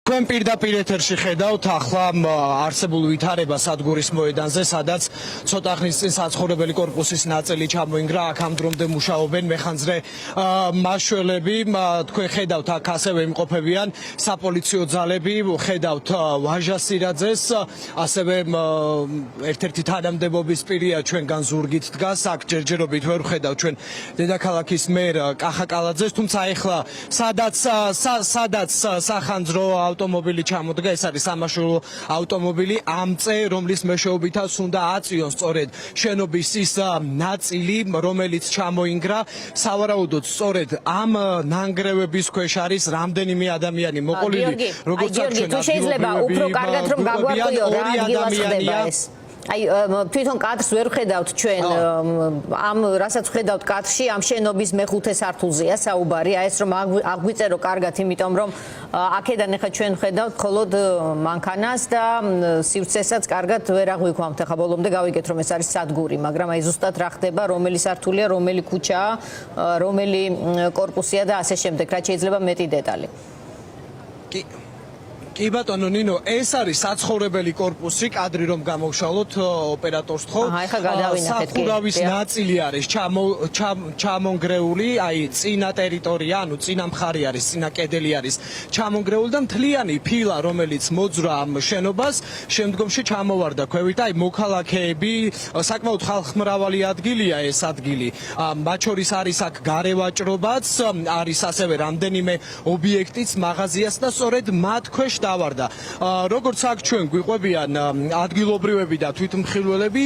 Თქვენ პირდაპირ ეთერში ხედავთ ახლა არსებულ ვითარებას სადგურის მოედანზე, სადაც ცოტა ხნის წინ საცხოვრებელი კორპუსის ნაწილი ჩამოინგრა, აქ ამ დრომდე მუშაობენ მეხანძრე მაშველები, თქვენ ხედავთ აქ ასევე იმყოფებიან საპოლიციო ძალები, ხედავთ ვაჟა სირაძეს, ასევე ერთ-ერთი თანამდებობის პირია ჩვენგან ზურგით დგას, აქ ჯერჯერობით ვერ ვხედავთ ჩვენ დედაქალაქის მერ კახა კალაძეს, თუმცა ეხლა სადაც სახანძრო ავტომობილი ჩამოდგა, ეს არის სამაშველო ავტომობილი, ამწე, რომლის მეშვეობითაც უნდა აწიონ სწორედ შენობის ის ნაწილი, რომელიც ჩამოინგრა, სავარაუდოდ სწორედ ამ ნანგრევების ქვეშ არის რამდენიმე ადამიანი მოყოლილი, როგორც ჩვენ თუ შეიძლება უფრო კარგად რომ გაგვარკვიო რა ადგილას ხდება ეს. თვითონ კადრს ვერ ხედავთ ჩვენ ამ რასაც ხედავთ კადრში ამ შენობის მეხუთე სართულზეა საუბარი, ეს რომ აგვიწერო კარგად, იმიტომ რომ აქედან ახლა ჩვენ ხედავთ მხოლოდ მანქანას და სივრცესაც კარგად ვერ აღვიქვამთ, ახლა ბოლომდე გავიგეთ რომ ეს არის სადგური, მაგრამ აი ზუსტად რა ხდება, რომელი სართულია, რომელი ქუჩაა, რომელი კორპუსია და ასე შემდეგ, რაც შეიძლება მეტი დეტალი. კი ბატონო ნინო, ეს არის საცხოვრებელი კორპუსი, კადრი რომ გამოვშალოთ ოპერატორს ხო? სახურავის ნაწილი არის ჩამონგრეული, აი წინა ტერიტორია, ანუ წინა მხარი არის, წინა კედელი არის ჩამონგრეული და მთლიანი ფილა, რომელიც მოძრა ამ შენობას, შემდგომში ჩამოვარდა ქვევით, აი მოქალაქეები, საკმაოდ ხალხმრავალი ადგილია ეს ადგილი. მათ შორის არის აქ გარევაჭრობაც, არის ასევე რამდენიმე ობიექტიც, მაღაზიაც და სწორედ მათ ქვეშ დავარდა. როგორც აქ ჩვენ გვიყვებიან ადგილობრივები და თვითმხილველები,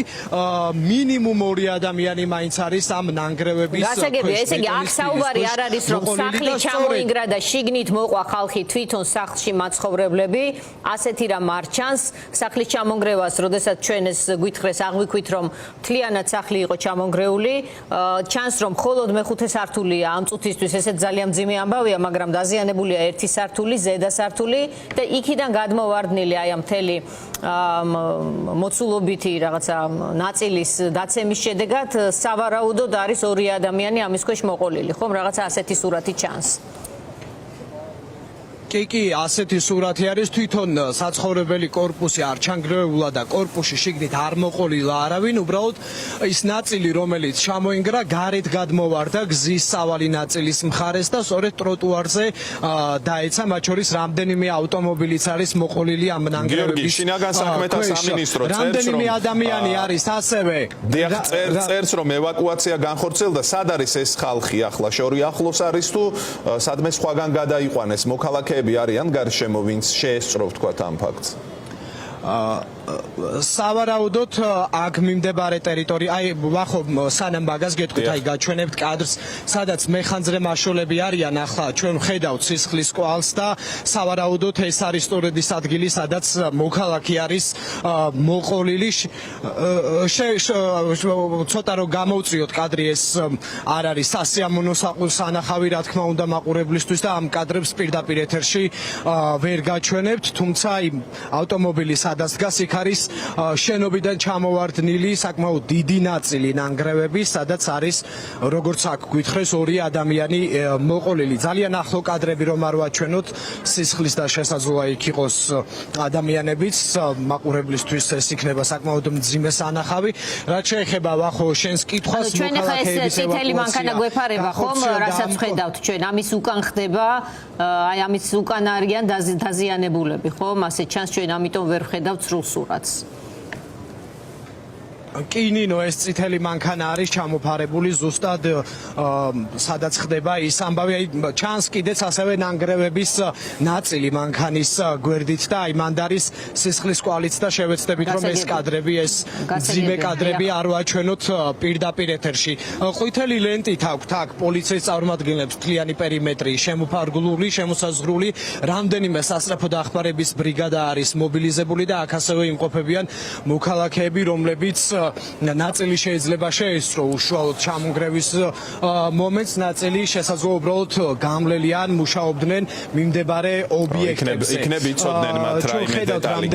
მინიმუმ 2 ადამიანი მაინც არის ამ ნანგრევების ქვეშ. გასაგებია, ესე იგი აქ საუბარი არ არის რომ სახლი ჩამოინგრა და შიგნით მოყვა ხალხი თვითონ სახლში მაცხოვრებლები, ასეთი რამ არ ჩანს. სახლის ჩამონგრევას, როდესაც ჩვენ ეს გვითხრეს, აღვიქვით რომ მთლიანად სახლი იყო ჩამონგრეული, ჩანს რომ მხოლოდ მეხუთე სართულია ამ წუთისთვის, ესეც ძალიან მძიმე ამბავია, მაგრამ დაზიანებულია ერთი სართული, ზედა სართული და იქიდან გადმოვარდნილი აი ამ მთელი მოცულობითი რაღაცა ნაწილის დაცემის შედეგად სავარაუდოდ არის 2 ადამიანი ამის ქვეშ მოყოლილი, ხომ? რაღაცა ასეთი სურათი ჩანს. კი, ასეთი სურათი არის, თვითონ საცხოვრებელი კორპუსი არ ჩანგრეულა და კორპუსში შიგნით არ მოყოლილა არავინ, უბრალოდ ის ნაწილი, რომელიც ჩამოინგრა, გარეთ გადმოვარდა გზის სავალი ნაწილის მხარეს და სწორედ ტროტუარზე დაეცა, მათ შორის რამდენიმე ავტომობილიც არის მოყოლილი ამ ნანგრევების. შინაგან საქმეთა სამინისტრო წერს, რომ რამდენიმე ადამიანი არის ასევე. წერს, რომ ევაკუაცია განხორციელდა, სად არის ეს ხალხი ახლა? შორი ახლოს არის თუ სადმე სხვაგან გადაიყვანეს მოქალაქეები არიან გარშემო, ვინც შეესწრო ვთქვათ ამ ფაქტს? სავარაუდოდ აქ მიმდებარე ტერიტორია, აი ვახო სანამ მაგას გეტყვით, აი გაჩვენებთ კადრს, სადაც მეხანძრე მაშველები არიან, ახლა ჩვენ ვხედავთ სისხლის კვალს და სავარაუდოდ ეს არის სწორედ ის ადგილი, სადაც მოქალაქე არის მოყოლილი. ცოტა რომ გამოვწიოთ კადრი, ეს არ არის სასიამოვნო სანახავი, რა თქმა უნდა მაყურებლისთვის და ამ კადრებს პირდაპირ ეთერში ვერ გაჩვენებთ, თუმცა აი ავტომობილი სადაც დგას, იქ არის შენობიდან ჩამოვარდნილი საკმაოდ დიდი ნაწილი ნანგრევების, სადაც არის როგორც აქ გვითხრეს 2 ადამიანი მოყოლილი. ძალიან ახლო კადრები რომ არ ვაჩვენოთ, სისხლის და შესაძლოა იქ იყოს ადამიანებიც, მაყურებლისთვის ეს იქნება საკმაოდ მძიმე სანახავი. რაც შეეხება ვახო შენს კითხვას, მოქალაქეების წითელი მანქანა გვეფარება ხომ, რასაც ხედავთ ჩვენ, ამის უკან ხდება, აი ამის უკან არიან დაზიანებულები ხომ, ასე ჩანს, ჩვენ ამიტომ ვერ ხედავთ სრულ სურათს. კი ნინო, ეს წითელი მანქანა არის ჩამოფარებული ზუსტად სადაც ხდება ის ამბავი, ჩანს კიდეც ასევე ნანგრევების ნაწილი მანქანის გვერდით და აი მანდ არის სისხლის კვალიც და შევეცდებით რომ ეს კადრები, ეს მძიმე კადრები არ ვაჩვენოთ პირდაპირ ეთერში. ყვითელი ლენტით აქვთ აქ პოლიციის წარმომადგენლებს მთლიანი პერიმეტრი შემოფარგლული, შემოსაზღვრული, რამდენიმე სასწრაფო დახმარების ბრიგადა არის მობილიზებული და აქ ასევე იმყოფებიან მოქალაქეები, რომლებიც ნაწილი შეიძლება შეესწრო უშუალოდ ჩამონგრევის მომენტს, ნაწილი შესაძლოა უბრალოდ გამლელიან, მუშაობდნენ მიმდებარე ობიექტებზე. იქნებ იცოდნენ მათ რაიმე დეტალი.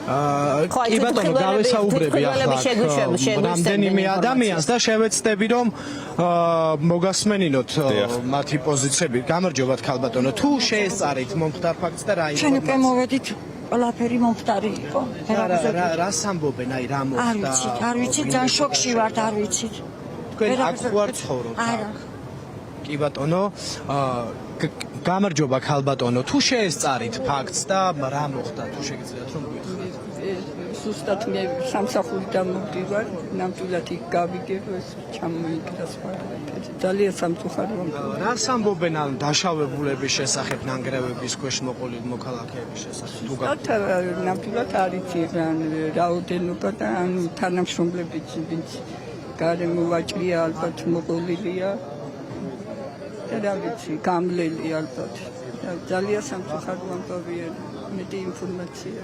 კი ბატონო, გავესაუბრები ახლა რამდენიმე ადამიანს და შევეცდები რომ მოგასმენინოთ მათი პოზიციები. გამარჯობათ ქალბატონო, თუ შეესწარით მომხდარ ფაქტს და რა ჩვენ უკვე მოვედით ყველაფერი მომხდარი იყო. რას ამბობენ, აი რა მოხდა? არ ვიცი, ძალიან შოკში ვართ, არ ვიცით. თქვენ აქ ხوار ცხოვრობთ? არა. კი ბატონო, გამარჯობა ქალბატონო, თუ შეესწარით ფაქტს და რა მოხდა, თუ შეგიძლიათ რომ გითხრათ? ზუსტად მე სამსახურიდან მოვდივარ, ნამდვილად იქ გავიგე, ეს ჩამოიგდა სხვა. ძალიან სამწუხაროა. რას ამბობენ ამ დაშავებულების შესახებ, ნანგრევების ქვეშ მოყოლილ მოქალაქეების შესახებ? ნამდვილად არ იცი რაოდენობა და ანუ თანამშრომლებიც ვინც გარემოვაჭრია ალბათ მოყოლილია. რა ვიცი, გამლელი ალბათ. ძალიან სამწუხარო ამბავია, მეტი ინფორმაცია.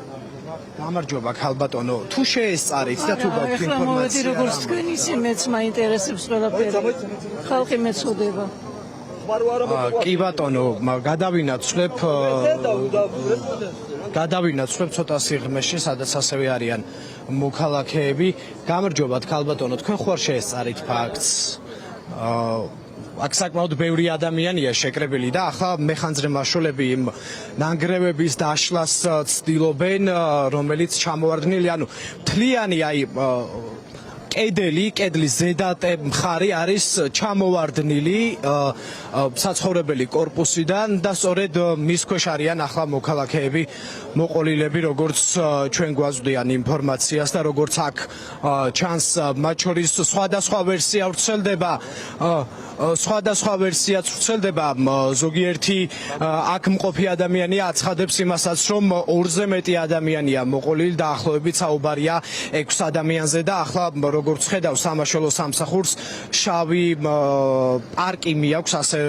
გამარჯობა ქალბატონო, თუ შეესწარით და თუ გაქვთ ახლა მოვედი ინფორმაცია. როგორც თქვენ ისე მეც მაინტერესებს ყველაფერი. ხალხი მეწოდება. კი ბატონო, გადავინაცვლებ ცოტა სიღრმეში, სადაც ასევე არიან მოქალაქეები. გამარჯობათ ქალბატონო, თქვენ ხوار შეესწარით ფაქტს? აქ საკმაოდ ბევრი ადამიანია შეკრებილი და ახლა მეხანძრე მაშულები იმ ნანგრევების დაშლას ცდილობენ, რომელიც ჩამოვარდნილი, ანუ მთლიანი აი კედლის ზედა მხარი არის ჩამოვარდნილი საცხოვრებელი კორპუსიდან და სწორედ მის ქვეშ არიან ახლა მოქალაქეები მოყოლილები, როგორც ჩვენ გვაზრდიან ინფორმაციას და როგორც აქ ჩანს, მათ შორის სხვადასხვა ვერსია ვრცელდება, ზოგიერთი აქ მყოფი ადამიანი აცხადებს იმასაც, რომ 2-ზე მეტი ადამიანია მოყოლილი, დაახლოებით საუბარია 6 ადამიანზე და ახლა როგორც ხედავ სამაშველო სამსახურს შავი პარკი მიაქვს, ასე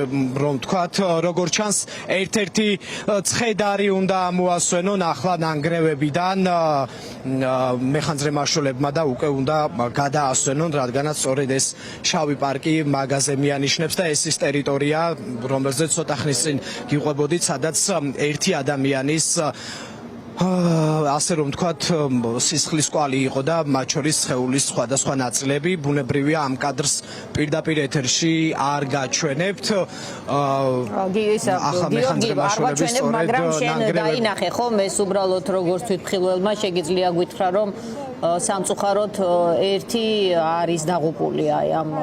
რომ თქვათ, როგორც ჩანს ერთ-ერთი ცხედარი უნდა ამოასვენონ ახლა ნანგრევებიდან მეხანძრე მაშულებმა და უკვე უნდა გადაასვენონ, რადგანაც სწორედ ეს შავი პარკი მაგაზე მიანიშნებს და ეს ის ტერიტორია, რომელზეც ცოტა ხნის წინ გიყვებოდით, სადაც ერთი ადამიანის ასე რომ თქვათ სისხლის კვალი იყო და მათ შორის სხეულის სხვადასხვა ნაწილები. ბუნებრივია ამ კადრს პირდაპირ ეთერში არ გაჩვენებთ. მაგრამ შენ დაინახე ხომ ეს უბრალოდ როგორც თვითმხილველმა შეგიძლია გითხრა რომ სამწუხაროდ ერთი არის დაღუპული აი ამ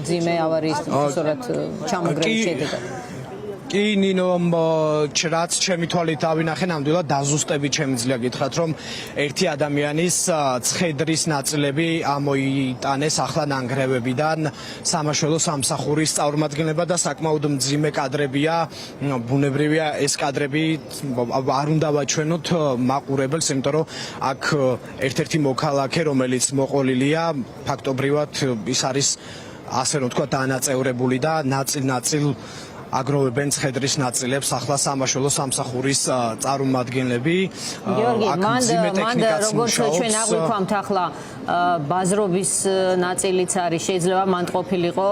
ძიმე ავარიის სწორად ჩამოგრევის შედეგად. კი ნინო, რაც ჩემი თვალით დავინახე, ნამდვილად დაზუსტებით შემიძლია გითხრათ, რომ ერთი ადამიანის ცხედრის ნაწილები ამოიტანეს ახლა ნანგრევებიდან სამაშველო სამსახურის წარმომადგენლება და საკმაოდ მძიმე კადრებია. ბუნებრივია ეს კადრები არ უნდა ვაჩვენოთ მაყურებელს, იმიტომ რომ აქ ერთ-ერთი მოქალაქე, რომელიც მოყოლილია, ფაქტობრივად ის არის ასე რომ თქვა დანაწევრებული და ნაწილ აგროვებენ ცხედრის ნაწილებს ახლა სამაშველო სამსახურის წარმომადგენლები. გიორგი, მან როგორც ჩვენ აღვიქვამთ ახლა ბაზრობის ნაწილიც არის, შეიძლება მან ყოფილიყო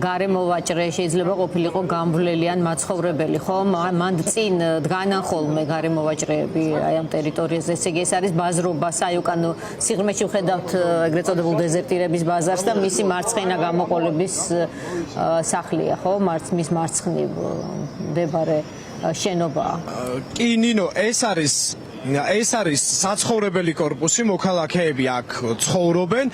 გარემოვაჭრე, შეიძლება ყოფილიყო გამვლელი ან მაცხოვრებელი, ხო? მან წინ დგანან ხოლმე გარემოვაჭრეები აი ამ ტერიტორიაზე, ესე იგი ეს არის ბაზრობა, საიუკანო სიღრმეში ვხედავთ ეგრეთ წოდებულ დეზერტირების ბაზარს და მისი მარცხენა გამოყოლების სახლია, ხო? მის მარცხნივ მდებარე შენობა. კი ნინო, ეს არის საცხოვრებელი კორპუსი, მოქალაქეები აქ ცხოვრობენ.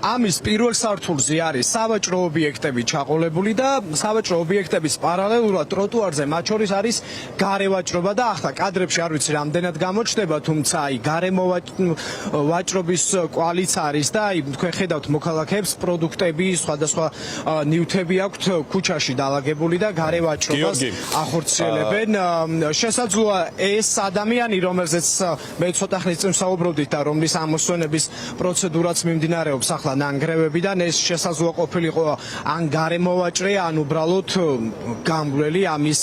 ამის პირველ სართულზე არის სავაჭრო ობიექტები ჩაყოლებული და სავაჭრო ობიექტების პარალელურად ტროტუარზე მათ შორის არის გარევაჭრობა და ახლა კადრებში არ ვიცი რამდენად გამოჩნდება, თუმცა აი გარემოვაჭრობის კვალიც არის და აი თქვენ ხედავთ მოქალაქეებს პროდუქტები, სხვადასხვა ნივთები აქვთ ქუჩაში დალაგებული და გარევაჭრობას ახორციელებენ. შესაძლოა ეს ადამიანი, რომელზეც მე ცოტა ხნის წინ საუბრობდით და რომლის ამოსვენების პროცედურაც მიმდინარეობს ახლა ნანგრევებიდან, ეს შესაძლოა ყოფილიყო ან გარემოვაჭრე, ან უბრალოდ გამვლელი, ამის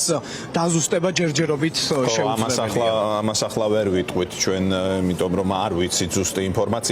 დაზუსტება ჯერჯერობით შეუძლებელია. ამას ახლა ვერ ვიტყვით ჩვენ, იმიტომ რომ არ ვიცით ზუსტი ინფორმაცია.